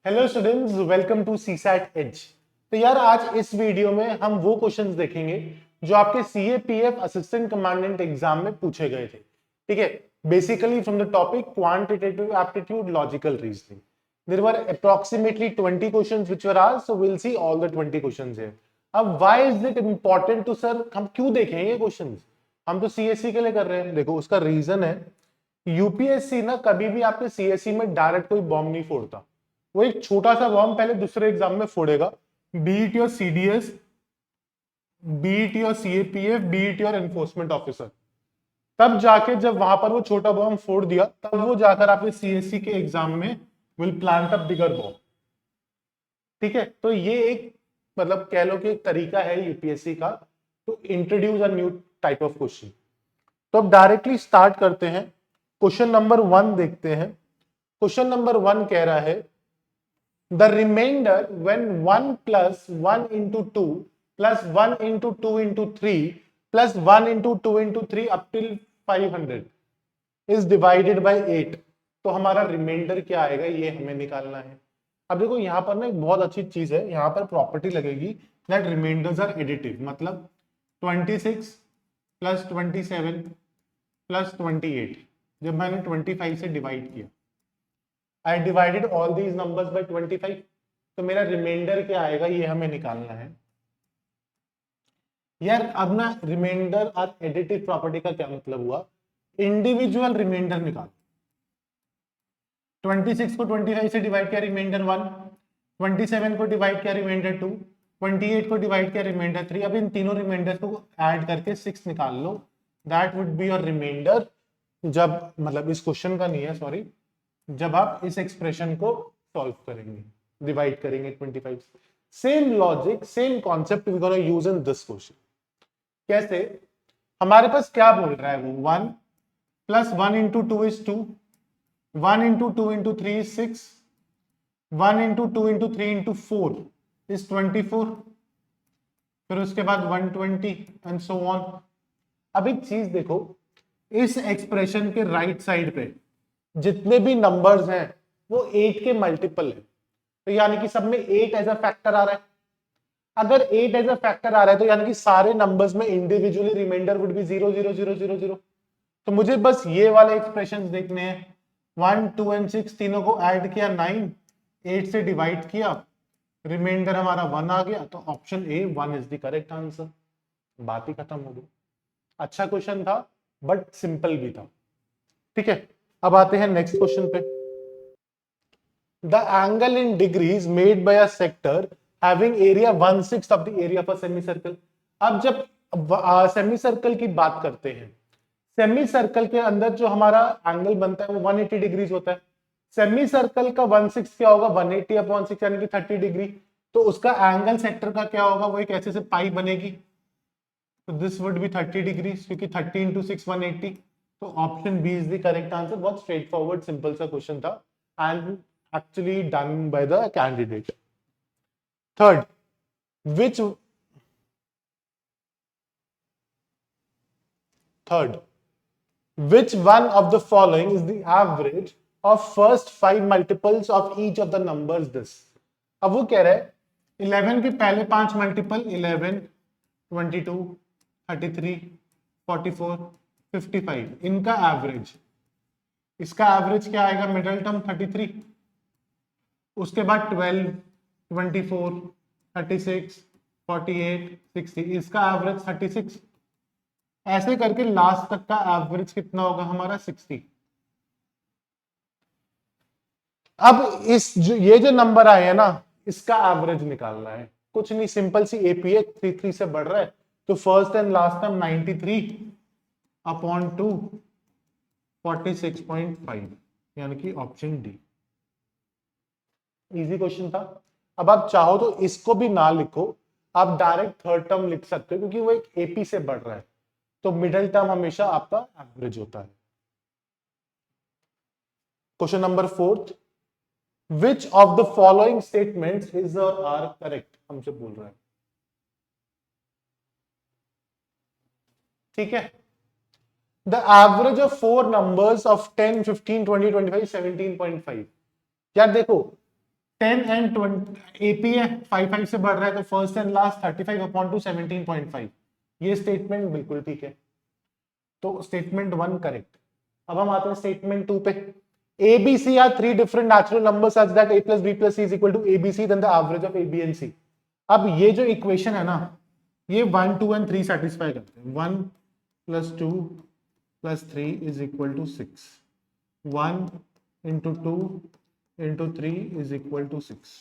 Hello students, welcome to CSAT edge. तो यार आज इस वीडियो में हम वो क्वेश्चंस देखेंगे जो आपके सीएपीएफ असिस्टेंट कमांडेंट एग्जाम में पूछे गए थे। ठीक है, basically from the topic quantitative aptitude logical reasoning. There were approximately 20 questions which were asked, so we will see all the 20 questions here. अब why is it important to sir, हम क्यों देखें ये क्वेश्चंस? हम तो सीएससी के लिए कर रहे हैं। देखो उसका रीजन है, यूपीएससी ना कभी भी आपके सीएससी में डायरेक्ट कोई बॉम्ब नहीं फोड़ता। वो एक छोटा सा बॉम्ब पहले दूसरे एग्जाम में फोड़ेगा, बीईटी और सीडीएस, बीईटी और सीएपीएफ, बीईटी और एनफोर्समेंट ऑफिसर। तब जाके जब वहां पर वो छोटा बॉम्ब फोड़ दिया, तब वो जाकर आपके सीएससी के एग्जाम में will plant a bigger bomb. ठीक है, तो ये एक मतलब कह लो कि एक तरीका है यूपीएससी का to introduce a new type of question. तो अब डायरेक्टली स्टार्ट करते हैं। क्वेश्चन नंबर 1 देखते हैं। क्वेश्चन नंबर 1 कह रहा है the remainder when 1 plus 1 into 2 plus 1 into 2 into 3 plus 1 into 2 into 3 up till 500 is divided by 8। तो हमारा रिमाइंडर क्या आएगा ये हमें निकालना है। अब देखो यहाँ पर ना एक बहुत अच्छी चीज है, यहाँ पर प्रॉपर्टी लगेगी दैट रिमाइंडर्स आर एडिटिव। मतलब 26 प्लस 27 प्लस 28 जब मैंने 25 से डिवाइड किया, I divided all these numbers by 25, तो मेरा रिमाइंडर क्या आएगा ये हमें निकालना है। यार अब ना रिमाइंडर और एडिटिव प्रॉपर्टी का क्या मतलब हुआ? इंडिविजुअल रिमाइंडर निकाल। 26 को 25 से डिवाइड किया, रिमाइंडर 1। 27 को डिवाइड किया, रिमाइंडर 2। 28 को डिवाइड किया, रिमाइंडर 3। अब इन तीनों रिमाइंडर को ऐड करके 6 निकाल लो, that would be your reminder. जब मतलब इस क्वेश्चन का नहीं है, सॉरी, जब आप इस एक्सप्रेशन को सॉल्व करेंगे, डिवाइड करेंगे 25 से। Same logic, same concept we gonna use in this question. कैसे? हमारे पास क्या बोल रहा है वो, 1 plus 1 into 2 is 2, 1 into 2 into 3 is 6, 1 into 2 into 3 into 4 is 24, फिर उसके बाद 120 एंड सो ऑन। अब एक चीज देखो, इस एक्सप्रेशन के राइट साइड पे जितने भी नंबर्स हैं वो 8 के मल्टीपल है, तो यानी कि सब में 8 एज अ फैक्टर आ रहा है। अगर 8 एज अ फैक्टर आ रहा है तो यानी कि सारे नंबर्स में इंडिविजुअली रिमाइंडर वुड बी 0 0 0 0 0। तो मुझे बस ये वाले एक्सप्रेशंस देखने हैं। 1 2 एंड 6 तीनों को ऐड किया 9, 8 से डिवाइड किया, रिमाइंडर हमारा 1 आ गया। तो option A 1 is the correct answer. बात ही खत्म हो गई। अच्छा क्वेश्चन था बट सिंपल भी था। ठीक है, अब आते हैं नेक्स्ट क्वेश्चन पे। The angle in degrees made by a sector having area 1/6 of the area of a semicircle। अब जब सेमी सर्कल की बात करते हैं, सेमी सर्कल के अंदर जो हमारा एंगल बनता है वो 180 डिग्रीज होता है। सेमी सर्कल का 1/6 क्या होगा? 180 अपॉन 6 यानी कि 30 डिग्री। तो उसका एंगल सेक्टर का क्या होगा? वो एक ऐसे से पाई बनेगी, तो दिस वुड बी 30 डिग्रीज, क्योंकि 30 इंटू 6 180। तो option B is the correct answer. बहुत स्ट्रेट फॉरवर्ड सिंपल सा क्वेश्चन था and actually done by the candidate. Third, which one of the following is the average of first 5 multiples of each of the numbers this? अब वो कह रहा है 11 के पहले 5 मल्टीपल 11, 22, 33, 44, 55, इनका एवरेज। इसका एवरेज क्या आएगा? मिडिल टर्म 33, उसके बाद 12, 24, 36, 48, 60, इसका एवरेज 36। ऐसे करके लास्ट तक का एवरेज कितना होगा हमारा? 60। अब ये जो नंबर आए हैं ना, इसका एवरेज निकालना है। कुछ नहीं, सिंपल सी एपीए 33 से बढ़ रहा है, तो first and last term 93 upon 2 46.5, यानी कि ऑप्शन डी। इजी क्वेश्चन था। अब आप चाहो तो इसको भी ना लिखो, आप डायरेक्ट थर्ड टर्म लिख सकते हो, क्योंकि वो एक एपी से बढ़ रहा है, तो मिडिल टर्म हमेशा आपका एवरेज होता है। Question number 4, which of the following statements is और आर करेक्ट, हमसे बोल रहा है। ठीक है, the average of 4 numbers of 10 15 20 25 17.5। यार देखो, 10 एंड 20 एपी है 5 से बढ़ रहा है तो first and last 35 upon two 17.5, ये स्टेटमेंट बिल्कुल ठीक है, तो स्टेटमेंट 1 करेक्ट। अब हम आते हैं स्टेटमेंट 2 पे। A B C are three different natural number such that a plus b plus c is equal to abc then the average of a b and c। अब ये जो इक्वेशन है ना, ये 1 2 एंड 3 सेटिस्फाई करते हैं। 1 plus 2 plus 3 is equal to 6, 1 into 2 into 3 is equal to 6।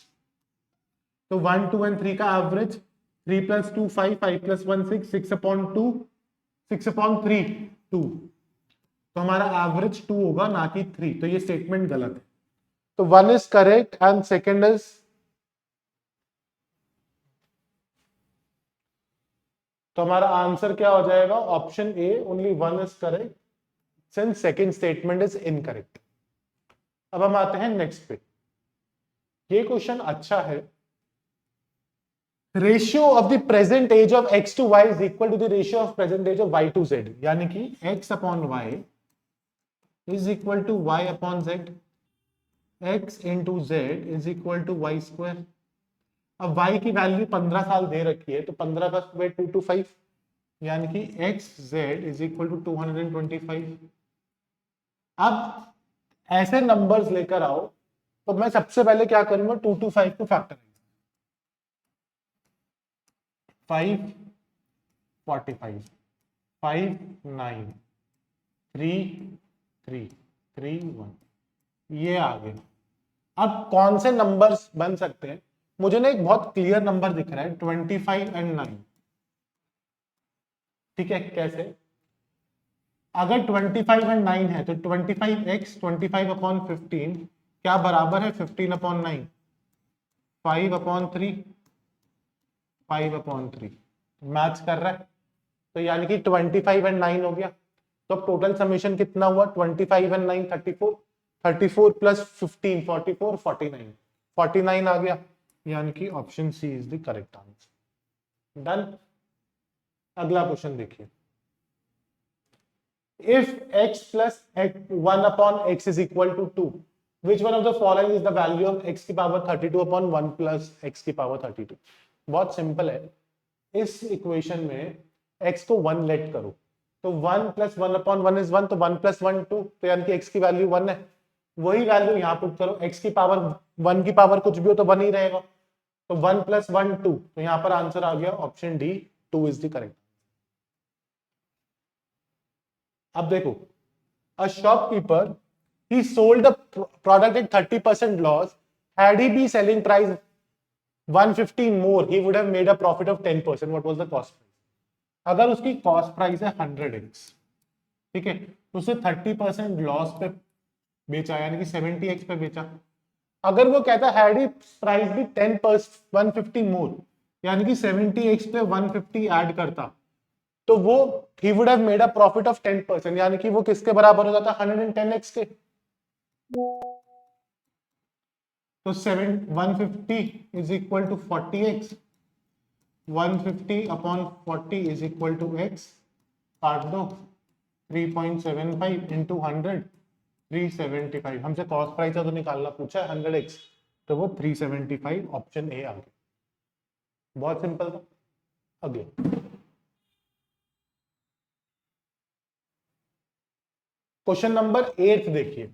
तो 1 2 and 3 का average 3 plus 2 5, 5 plus 1 6, 6 upon 2 6 upon 3 2, तो हमारा एवरेज 2 होगा ना कि 3, तो ये स्टेटमेंट गलत है। तो 1 is correct and second is, तो हमारा आंसर क्या हो जाएगा, option A, only 1 is correct since second statement is incorrect. अब हम आते हैं नेक्स्ट पे। ये क्वेश्चन अच्छा है। Ratio of the present age of x to y is equal to the ratio of present age of y to z, यानी कि x upon y is equal to y upon z, x into z is equal to y square. अब y की value 15 साल दे रखी है, तो 15 का square 225, यानी कि x z is equal to 225। अब ऐसे नंबर्स लेकर आओ, तो मैं सबसे पहले क्या करूंगा, 225 को फैक्टराइज, 5 45 5 9 3 3 3 1, ये आ गए। अब कौन से नंबर्स बन सकते हैं, मुझे ना एक बहुत क्लियर नंबर दिख रहा है 25 एंड 9। ठीक है, कैसे, अगर 25 एंड 9 है तो 25x 25 अपॉन 15 क्या बराबर है 15 अपॉन 9, 5 अपॉन 3, 5 अपॉन 3 मैच कर रहा है, तो यानी कि 25 एंड 9 हो गया। तो अब टोटल समीशन कितना हुआ, 25 एंड 9 34, 34 प्लस 15 44, 49 49 आ गया, यानी कि option C is the correct answer. Done. अगला क्वेश्चन देखिए। If x plus 1 upon x is equal to 2, which one of the following is the value of x की पावर 32 upon 1 plus x की power 32? बहुत simple है। इस equation में x को 1 late करो, तो 1 plus 1 upon 1 is 1, तो 1 plus 1 2, तो यानी कि x की वैल्यू 1 है। वही वैल्यू यहाँ पुट करो, x की पावर 1 की पावर कुछ भी हो तो 1 ही रहेगा, तो 1 plus 1 2, तो यहाँ पर आंसर आ गया option D, 2 is the correct. अब देखो, a shopkeeper, he sold the product at 30% loss. Had he be selling price 150 more, he would have made a profit of 10%. What was the cost price? अगर उसकी cost price है 100x, ठीक है, तो उसे 30% loss पे बेचा, यानी कि 70x पे बेचा। अगर वो कहता हैड ही प्राइस भी 10% 150 मोर, यानी कि 70x पे 150 ऐड करता, तो वो he would have made a profit of 10%, यानी कि वो किसके बराबर हो जाता, 110x के। तो 150 is equal to 40x, 150 upon 40 is equal to x, काट दो, 3.75 इंटू 100 375। हमसे कॉस्ट प्राइस तो निकालना पूछा है 100x, तो वो 375, ऑप्शन ए आ गया। बहुत सिंपल था। अगले क्वेश्चन नंबर 8 देखिए।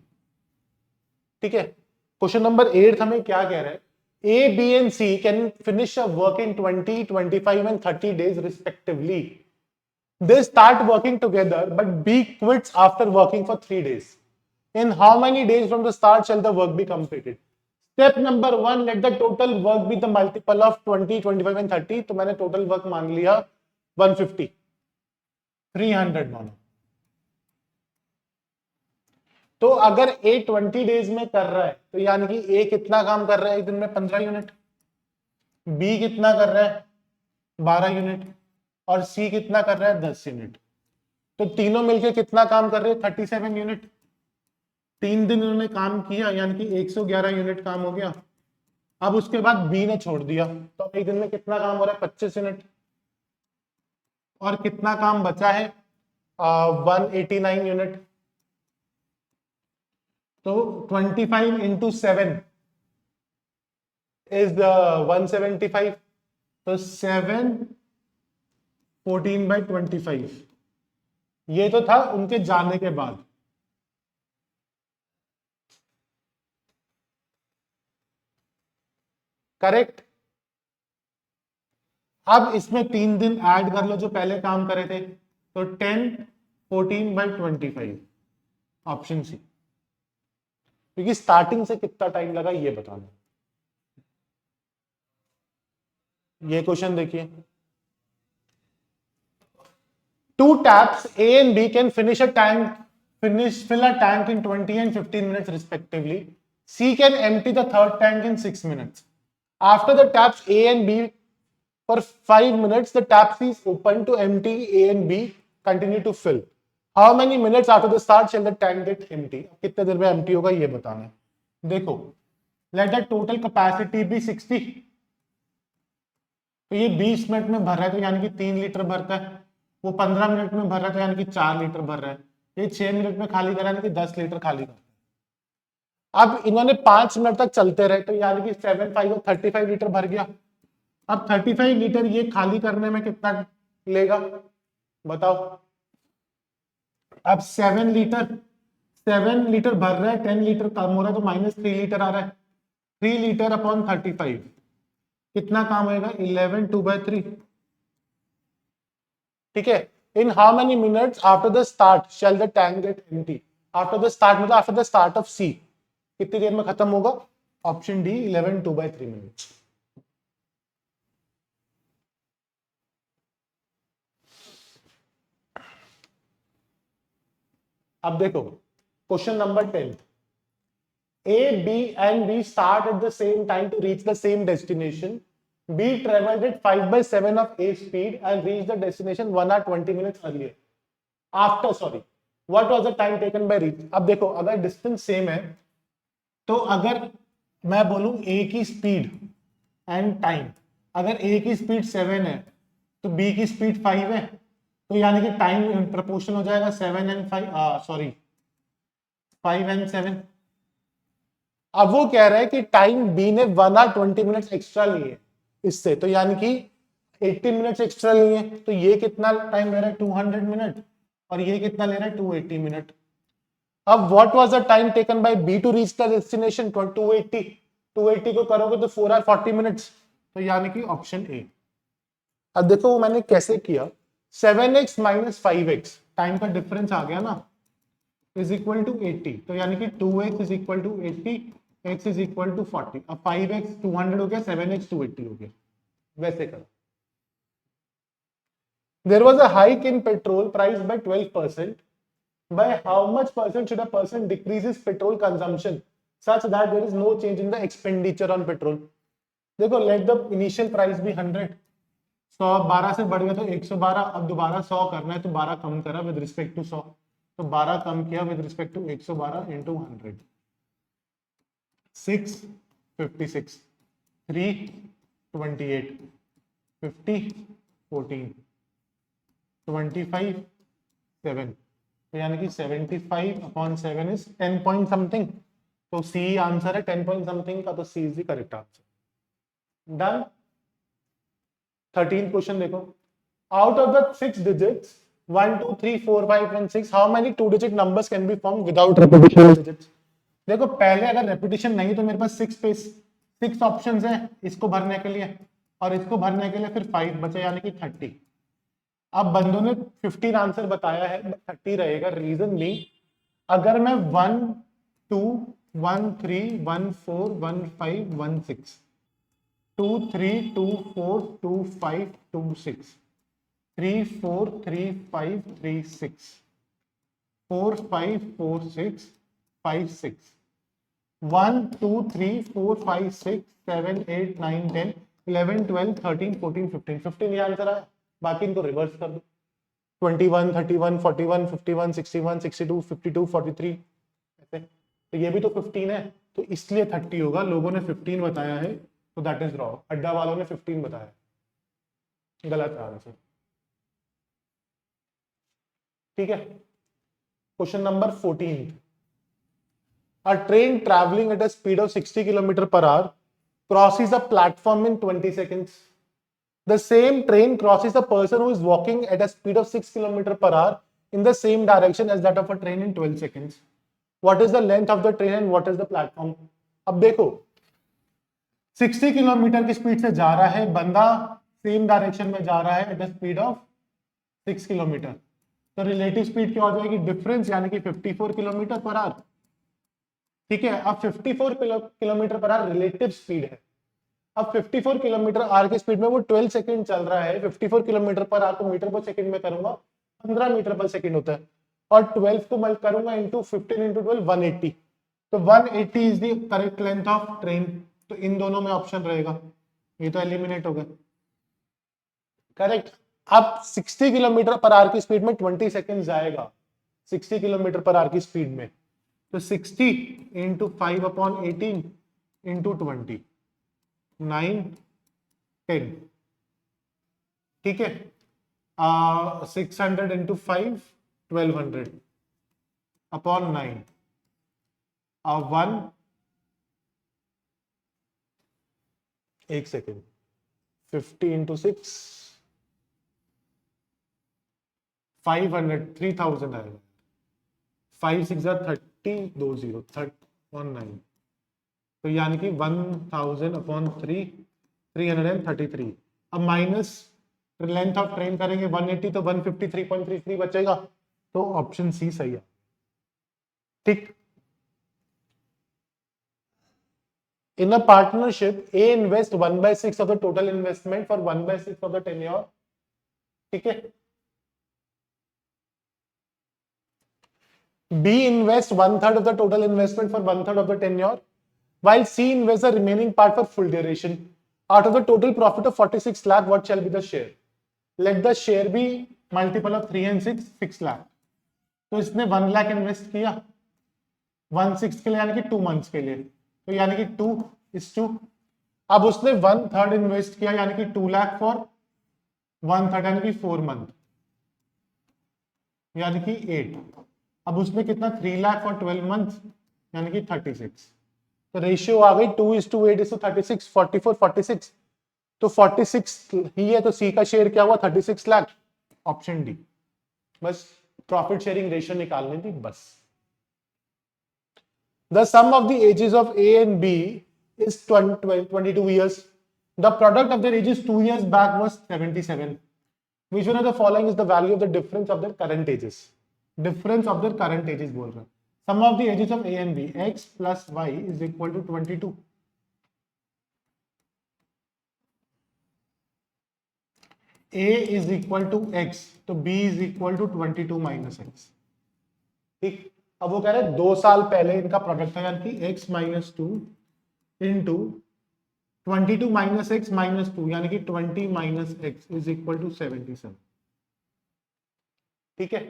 ठीक है, क्वेश्चन नंबर 8 हमें क्या कह रहा है, A B and C can finish a work in 20 25 and 30 days respectively. They start working together but B quits after working for 3 days. In how many days from the start shall the work be completed? Step number 1, let the total work be the multiple of 20 25 and 30। तो मैंने total work मान लिया 150, 300 मानो। तो अगर ए 20 days में कर रहा है, तो यानी कि ए कितना काम कर रहा है एक दिन में, 15 यूनिट, बी कितना कर रहा है 12 यूनिट, और सी कितना कर रहा है 10 यूनिट। तो तीनों मिलकर कितना काम कर रहे हैं, 37 यूनिट। 3 दिन उन्होंने काम किया, यानी कि 111 यूनिट काम हो गया। अब उसके बाद बी ने छोड़ दिया, तो अब एक दिन में कितना काम हो रहा है, 25 यूनिट। और कितना काम बचा है, 189 यूनिट। तो 25 इंटू 7, इज 175, तो 7 14/25, ये तो था उनके जाने के बाद। करेक्ट। अब इसमें 3 दिन ऐड कर लो जो पहले काम करे थे, तो 10 14/25, ऑप्शन सी। क्योंकि स्टार्टिंग से कितना टाइम लगा ये बताना। ये क्वेश्चन देखिए, 2 taps A and B can fill a tank in 20 and 15 minutes respectively. C can empty the third tank in 6 minutes. After the taps A and B for 5 minutes, the tap is open to empty A and B continue to fill. How many minutes after the start shall the tank get empty? कितने देर में empty होगा ये बताना है। देखो, let the total capacity be 60, तो ये 20 minute में भर रहा है, तो यानी कि 3 लीटर भरता है। वो 15 मिनट में भर रहा है, तो यानी कि 4 लीटर भर रहा है। ये 6 मिनट में खाली करा, यानी कि 10 लीटर खाली करता है। अब इन्होंने 5 मिनट तक चलते रहे, तो यानी कि 7 5 35 लीटर भर गया। अब 35 लीटर ये खाली करने में कितना लेगा बताओ। अब 7 लीटर भर रहा है, 10 लीटर कम हो रहा है, तो -3 लीटर आ रहा है। 3 लीटर अपॉन 35 कितना काम होगा, 11 2/3। ठीक है। In how many minutes after the start shall the tank get empty? After the start मतलब after the start of C, कितनी देर में खत्म होगा? Option D 11 2/3 minutes. अब देखो question number 10, A, B and B start at the same time to reach the same destination. B traveled at 5/7 of A speed and reached the destination 1 hour 20 minutes earlier. What was the time taken by reach? अब देखो, अगर distance same है, तो अगर मैं बोलूं A की speed and time, अगर A की स्पीड 7 है तो B की स्पीड 5 है, तो यानी कि टाइम प्रपोर्शन हो जाएगा 7 एंड 5 एंड 7। अब वो कह रहा है कि टाइम बी ने 1 hour 20 मिनट्स एक्स्ट्रा लिए इससे, तो यानी कि 80 मिनट्स एक्स्ट्रा लिए, तो ये कितना टाइम ले रहा है 200 मिनट, और ये कितना ले रहा है 280 मिनट। अब what was the time taken by B to reach the destination 280 को करोगे तो 4 hour 40 मिनट्स, तो यानी कि ऑप्शन ए। अब देखो वो मैंने कैसे किया, 7x - 5x टाइम का डिफरेंस आ गया ना, इज इक्वल टू 80, तो यानी कि 2x is equal to 80, x is equal to 40। अब 5x 200 हो गया, 7x 280 हो गया। वैसे करो। There was a hike in petrol price by 12%. By how much percent should a person decrease his petrol consumption such that there is no change in the expenditure on petrol? देखो, let the initial price be 100, 112 से बढ़ गया तो 112, अब दोबारा 100 करना है तो 12 कम करा विद रिस्पेक्ट टू 100, तो 12 कम किया विद रिस्पेक्ट टू 112 इंटू 100, 6 56 3 28 50 14 25 7, तो यानी कि 75/7 इज 10 पॉइंट समथिंग, तो सी आंसर है 10 पॉइंट समथिंग का, तो C is the correct answer. Done. 13 question देखो, out of the 6 digits 1 2 3 4 5 and 6 how many 2 digit numbers can be form without repetition digits? देखो, पहले अगर रेपिटेशन नहीं तो मेरे पास 6 ऑप्शंस हैं इसको भरने के लिए, और इसको भरने के लिए फिर 5 बचे, यानी कि 30। अब बंदों ने 15 आंसर बताया है, 30 रहेगा। रीजन ली, अगर मैं 1 2 1 3 1 4 1 5 1 6 2 3 2 4 2 5 2 6 3 4 3 5 3 6 4 5 4 6 5 6 1 2 3 4 5 6 7 8 9 10 11 12 13 14 15 15 ये आंसर है। बाकी इनको रिवर्स कर दो, 21 31 41 51 61 62 52 43 ऐसे, तो ये भी तो 15 है, तो इसलिए 30 होगा। लोगों ने 15 बताया है, तो दैट इज रॉन्ग। अड्डा वालों ने 15 बताया, गलत आंसर। ठीक है। Question number 14, a train traveling at a speed of 60 km/h crosses a platform in 20 seconds. The same train crosses a person who is walking at a speed of 6 km per hour in the same direction as that of a train in 12 seconds. What is the length of the train and what is the platform? अब देखो 60 kilometre की speed से जा रहा है बंदा, same direction में जा रहा है at the speed of 6 kilometre, तो रिलेटिव स्पीड क्या हो जाएगी? डिफरेंस, यानी कि 54 किलोमीटर पर आवर। ठीक है, अब 54 kilometre per hour relative speed है। अब 54 किलोमीटर आर की स्पीड में वो 12 सेकंड चल रहा है। 54 किलोमीटर पर आर को मीटर पर सेकंड में करूंगा, 15 मीटर पर सेकंड होता है, और 12 को मैं करूंगा इंटू 15 इंटू 12, 180। तो 180 is the correct length of train. तो इन दोनों में ऑप्शन रहेगा, ये तो एलिमिनेट हो गया। करेक्ट। अब 60 किलोमीटर पर आर की स्पीड में 20 सेकंड जाएगा, 60 किलोमीटर पर आर की स्पीड में, तो 60 इंटू 5/18 इंटू 20, 9, 10। ठीक है, 600 इंटू 5, 1200 अपॉन 9, 1, एक सेकेंड, 50 इंटू 6, 500, 3000 आएगा। 5 6 30, 2 0, 9, तो यानी कि 1000 अपॉन 3, 333। अब माइनस लेंथ ऑफ ट्रेन करेंगे 180, तो 153.33 बचेगा, तो ऑप्शन सी सही है। ठीक। In a partnership, A invest 1/6 of the total investment for 1/6 of the tenure. ठीक है, B invest 1/3 of the total investment for 1/3 of the tenure, while C invests the remaining part for full duration. Out of the total profit of 46 lakh, what shall be the share? Let the share be multiple of 3 and 6, 6 lakh. तो इसने 1 lakh invest किया 1/6 के लिए, यानी कि 2 months के लिए, तो यानी कि 2:2। अब उसने 1/3 इन्वेस्ट किया, यानी कि 2 लाख फॉर 1/3, यानी कि 4 मंथ, यानी कि 8। अब उसने कितना? 3 लाख फॉर 12 मंथ, यानी कि 36। तो रेशियो आ गई 2:8:36, 44, 46। तो 46 ही है, तो सी का शेयर क्या हुआ? 36 लाख, ऑप्शन डी। बस प्रॉफिट शेयरिंग रेशियो निकालनी थी, बस। The sum of the ages of A and B is 22 years. The product of their ages 2 years back was 77. Which one of the following is the value of the difference of their current ages? Difference of their current ages बोल रहा है। Sum of the ages of A and B, X plus Y is equal to 22. A is equal to X, तो B is equal to 22 minus X. ठीक। अब वो कह रहे हैं 2 साल पहले इनका प्रोडक्ट था, यानी कि x minus 2 into 22 minus x minus 2, यानी कि 20 minus x is equal to 77। ठीक है,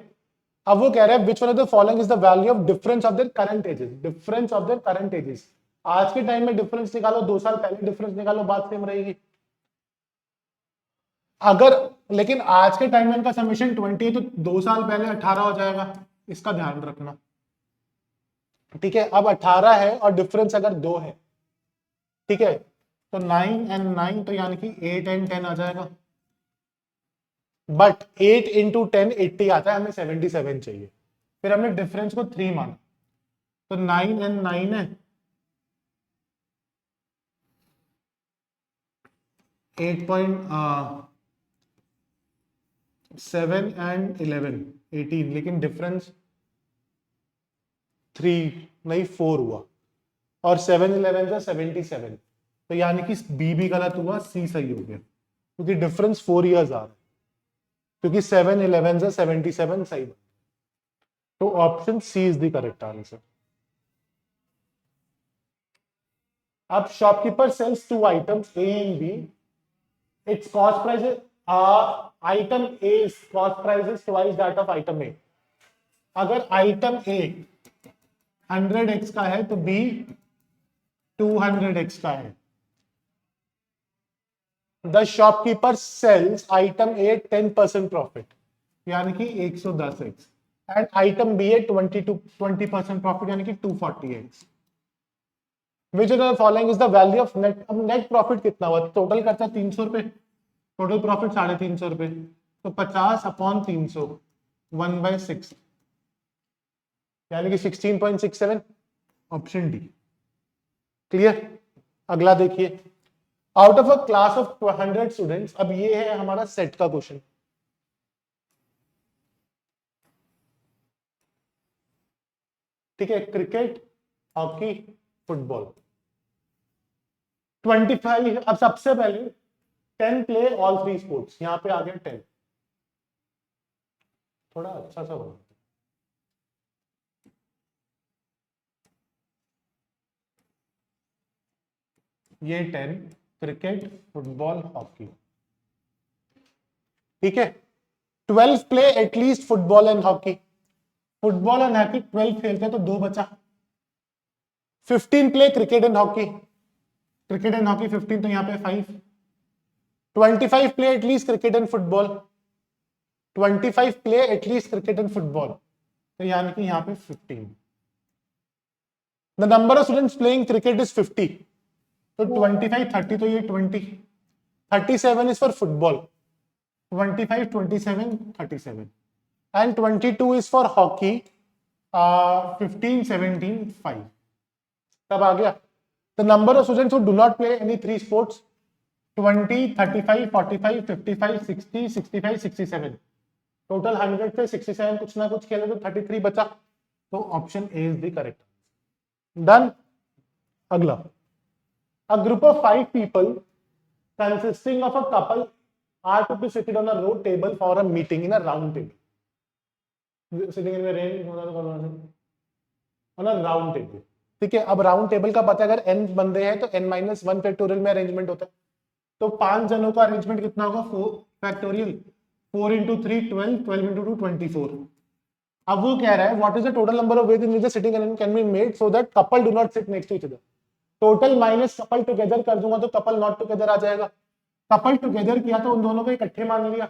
अब वो कह रहे हैं which one of the following is the value of difference of their current ages. Difference of their current ages, आज के टाइम में डिफरेंस निकालो, 2 साल पहले डिफरेंस निकालो, बात सेम रहेगी। अगर लेकिन आज के टाइम में इनका समेशन 20 है, तो 2 साल पहले 18 हो जाएगा, इसका ध्यान रखना। ठीक है, अब 18 है और डिफरेंस अगर 2 है, ठीक है, तो 9 and 9, तो यानी कि 8 and 10 आ जाएगा। बट 8 इंटू 10 80 आता है, हमें 77 चाहिए। फिर हमने डिफरेंस को 3 माना, तो 9 and 9 है, 8.7 and 11, 18, लेकिन डिफरेंस 3 नहीं 4 हुआ, और 7 11 का 77, तो यानी कि बी भी गलत हुआ, सी सही हो गया, क्योंकि डिफरेंस 4 इयर्स आ रहा है, क्योंकि 7 11 से 77 सही। तो option C is the correct answer. अब shopkeeper sells 2 items A and B, it's cost price item A cost price is twice that of item A. अगर आइटम ए 100x का है, तो बी 200x का है। The shopkeeper sells item A 10% profit, यानी कि 110x, and item B है 20% profit, यानी कि 240x। Which of the following is the value of net. अब नेट प्रॉफिट कितना हुआ, टोटल खर्चा 300 रुपए, टोटल प्रॉफिट 350 रुपए, तो 50 अपॉन 300 1/6 यानी कि 16.67, ऑप्शन डी। क्लियर। अगला देखिए, out of a class of 100 students, अब ये है हमारा सेट का क्वेश्चन। ठीक है, क्रिकेट, हॉकी, फुटबॉल, 25। अब सबसे पहले 10 प्ले ऑल 3 स्पोर्ट्स, यहां पे आ गया 10, थोड़ा अच्छा सा बना, ये 10 क्रिकेट, फुटबॉल, हॉकी। ठीक है, 12 play at least football and hockey, football and hockey 12 खेलते हैं तो 2 बचा। 15 play cricket and hockey, cricket and hockey 15 तो यहाँ पे 5। 25 play at least cricket and football, 25 play at least cricket and football, तो यानी कि यहाँ पे 15। The number of students playing cricket is 50, तो 25 30 तो ये 20, 37 is for football, 25 27 37, and 22 is for hockey, 15 17 5। तब आ गया the number of students who do not play any 3 sports, 20 35 45 55 60 65 67, total 100 से 67 कुछ ना कुछ खेले तो 33 बचा, तो option A is the correct. Done. अगला, a group of 5 people consisting of a couple are to be seated on a row table for a meeting in a round table, sitting in a on a round table। ठीक है, अब round table का पता है, अगर n बंदे हैं तो n-1 फैक्टोरियल में अरेंजमेंट होता है, तो 5 जनों का अरेंजमेंट कितना होगा, 4 फैक्टोरियल, 4 into 3 12, 12 into 2 24। अब वो कह रहा है what is the total number of ways in which seating arrangement can be made so that couple do not sit next to each other. Total minus couple together कर दूंगा तो couple not together आ जाएगा, couple together किया तो उन दोनों को इकट्ठे मान लिया,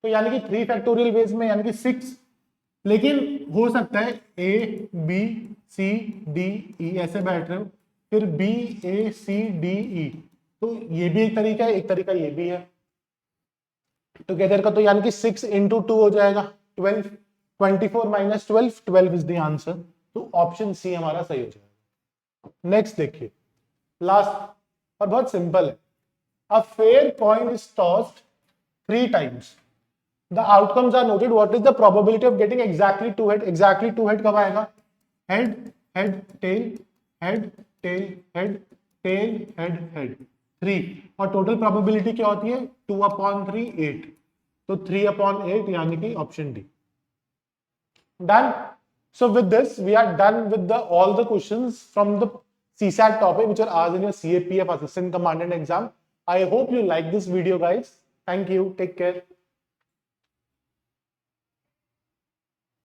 तो यानी कि 3 फैक्टोरियल वेज में यानी कि 6, लेकिन हो सकता है A B C D E ऐसे बैठ रहे हो, फिर बी ए सी डी ई, तो ये भी एक तरीका है, एक तरीका ये भी है टुगेदर का, तो यानी कि 6 into 2 हो जाएगा 12, 24 minus 12 12 इज द आंसर, तो ऑप्शन सी हमारा सही हो जाएगा। नेक्स्ट देखिए, लास्ट और बहुत सिंपल है, a fair coin is tossed 3 times, the outcomes are noted, what is the probability of getting exactly 2 head. Exactly 2 head कब आएगा, head head tail head tail head tail head head 3, और total probability क्या होती है 2/3 8, तो 3/8 यानी कि option D. Done. So with this, we are done with all the questions from the CSAT topic which are asked in your CAPF Assistant Commandant exam. I hope you like this video, guys. Thank you. Take care.